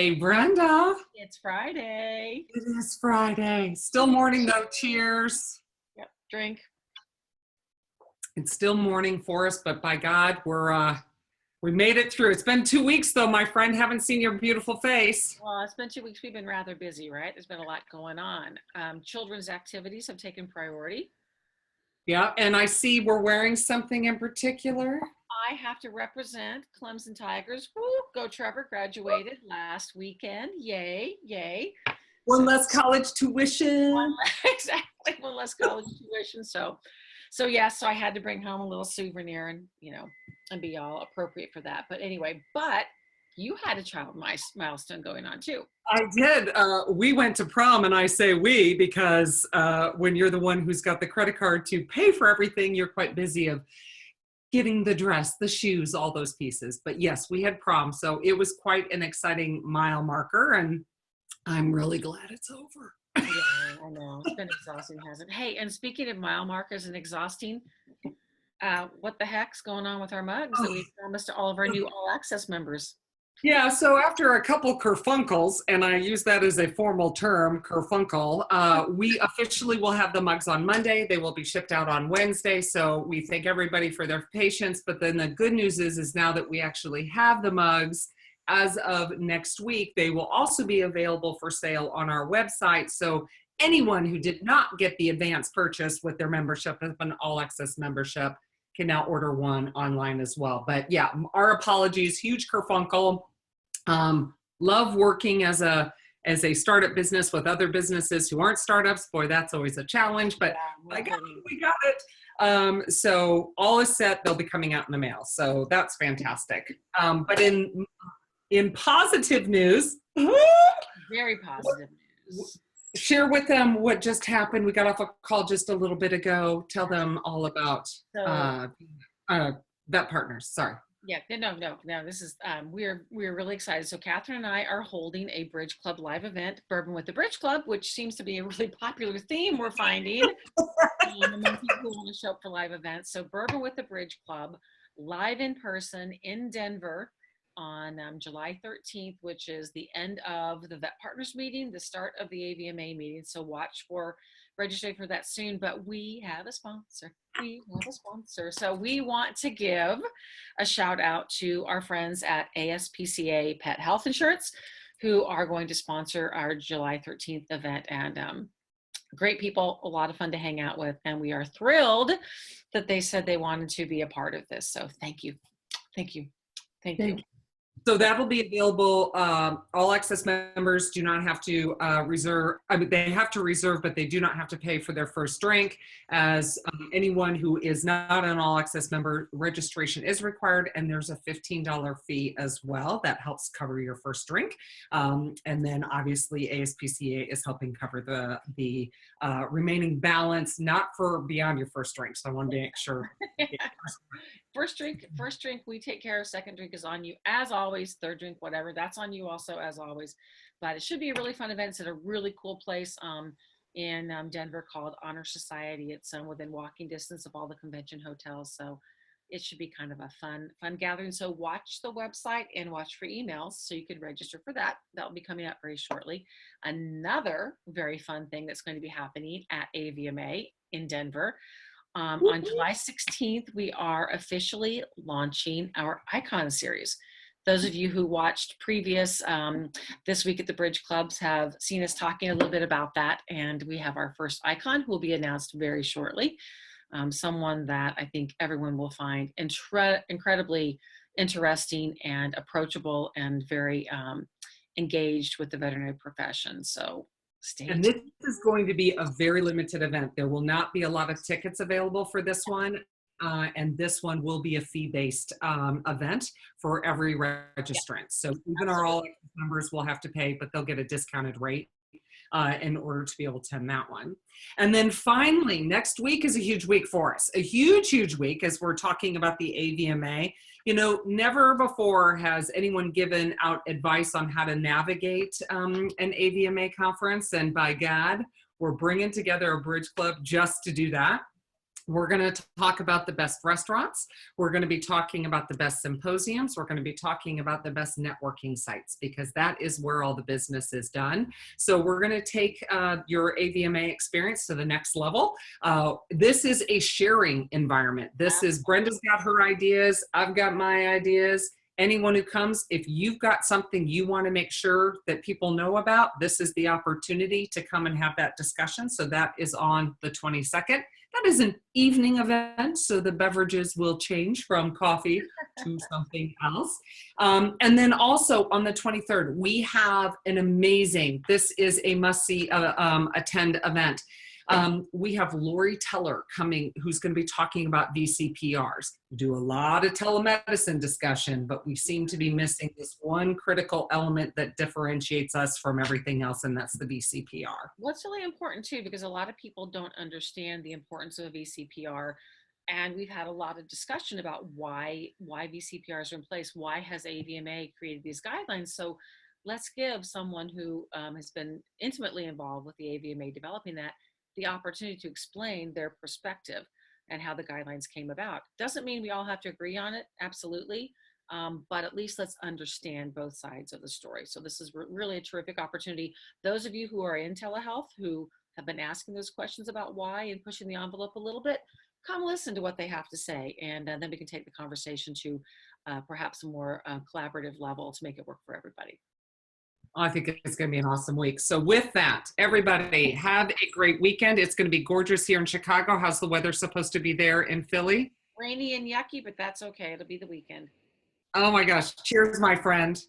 Hey, Brenda. It's Friday. It is Friday. Still morning though. Cheers. Yep. Drink. It's still morning for us, but by God, we made it through. It's been 2 weeks though, my friend. Haven't seen your beautiful face. Well, it's been 2 weeks. We've been rather busy, right? There's been a lot going on. Children's activities have taken priority. Yeah, and I see we're wearing something in particular. I have to represent Clemson Tigers. Woo, go Trevor, graduated last weekend. Yay, yay. One less college tuition. Exactly, one less college tuition. So I had to bring home a little souvenir and be all appropriate for that. But anyway, you had a child milestone going on too. I did. We went to prom, and I say we because when you're the one who's got the credit card to pay for everything, you're quite busy of getting the dress, the shoes, all those pieces. But yes, we had prom, so it was quite an exciting mile marker, and I'm really glad it's over. Yeah, I know. It's been exhausting, hasn't it? Hey, and speaking of mile markers and exhausting, what the heck's going on with our mugs that we promised to all of our new All Access members? Yeah, so after a couple kerfunkles, and I use that as a formal term, kerfunkel, we officially will have the mugs on Monday. They will be shipped out on Wednesday, so we thank everybody for their patience. But then the good news is now that we actually have the mugs, as of next week, they will also be available for sale on our website. So anyone who did not get the advance purchase with their membership, an All Access membership, can now order one online as well. But yeah, our apologies, huge kerfunkel. Love working as a startup business with other businesses who aren't startups. Boy, that's always a challenge, but we got it. So all is set. They'll be coming out in the mail. So that's fantastic. But in positive news, very positive news. Share with them what just happened. We got off a call just a little bit ago. Tell them all about Vet Partners. Sorry. Yeah, no. This is we're really excited. So Catherine and I are holding a Bridge Club live event, Bourbon with the Bridge Club, which seems to be a really popular theme we're finding. Among people who want to show up for live events. So Bourbon with the Bridge Club, live in person in Denver on July 13th, which is the end of the Vet Partners meeting, the start of the AVMA meeting. So watch for registering for that soon. But we have a sponsor. So we want to give a shout out to our friends at ASPCA Pet Health Insurance, who are going to sponsor our July 13th event. And great people, a lot of fun to hang out with. And we are thrilled that they said they wanted to be a part of this. So thank you. So that'll be available. All Access members do not have to reserve. I mean, they have to reserve, but they do not have to pay for their first drink. As anyone who is not an All Access member, registration is required, and there's a $15 fee as well. That helps cover your first drink. And then obviously ASPCA is helping cover the remaining balance, not for beyond your first drink. So I wanted to make sure. First drink, we take care of. Second drink is on you as always. Third drink, whatever, that's on you also as always. But it should be a really fun event. It's at a really cool place in Denver called Honor Society. It's within walking distance of all the convention hotels. So it should be kind of a fun gathering. So watch the website and watch for emails so you can register for that. That will be coming out very shortly. Another very fun thing that's going to be happening at AVMA in Denver. On July 16th, we are officially launching our Icon series. Those of you who watched previous This Week at the Bridge Clubs have seen us talking a little bit about that. And we have our first icon who will be announced very shortly. Someone that I think everyone will find incredibly interesting and approachable and very engaged with the veterinary profession. So and this is going to be a very limited event. There will not be a lot of tickets available for this one. And this one will be a fee-based event for every registrant. So even our All Access members will have to pay, but they'll get a discounted rate in order to be able to attend that one. And then finally, next week is a huge week for us. A huge week as we're talking about the AVMA. You know, never before has anyone given out advice on how to navigate an AVMA conference. And by God, we're bringing together a Bridge Club just to do that. We're going to talk about the best restaurants. We're going to be talking about the best symposiums. We're going to be talking about the best networking sites, because that is where all the business is done. So we're going to take your AVMA experience to the next level. This is a sharing environment. This is Brenda's got her ideas. I've got my ideas. Anyone who comes, if you've got something you want to make sure that people know about, this is the opportunity to come and have that discussion. So that is on the 22nd. That is an evening event, so the beverages will change from coffee to something else. And then also on the 23rd, we have an amazing, this is a must-see attend event. We have Lori Teller coming, who's going to be talking about VCPRs. We do a lot of telemedicine discussion, but we seem to be missing this one critical element that differentiates us from everything else, and that's the VCPR. What's really important too, because a lot of people don't understand the importance of a VCPR. And we've had a lot of discussion about why VCPRs are in place. Why has AVMA created these guidelines? So let's give someone who has been intimately involved with the AVMA developing that the opportunity to explain their perspective and how the guidelines came about. Doesn't mean we all have to agree on it, absolutely, but at least let's understand both sides of the story. So this is really a terrific opportunity. Those of you who are in telehealth, who have been asking those questions about why and pushing the envelope a little bit, come listen to what they have to say, and then we can take the conversation to perhaps a more collaborative level to make it work for everybody. I think it's going to be an awesome week. So with that, everybody have a great weekend. It's going to be gorgeous here in Chicago. How's the weather supposed to be there in Philly? Rainy and yucky, but that's okay. It'll be the weekend. Oh my gosh. Cheers, my friend.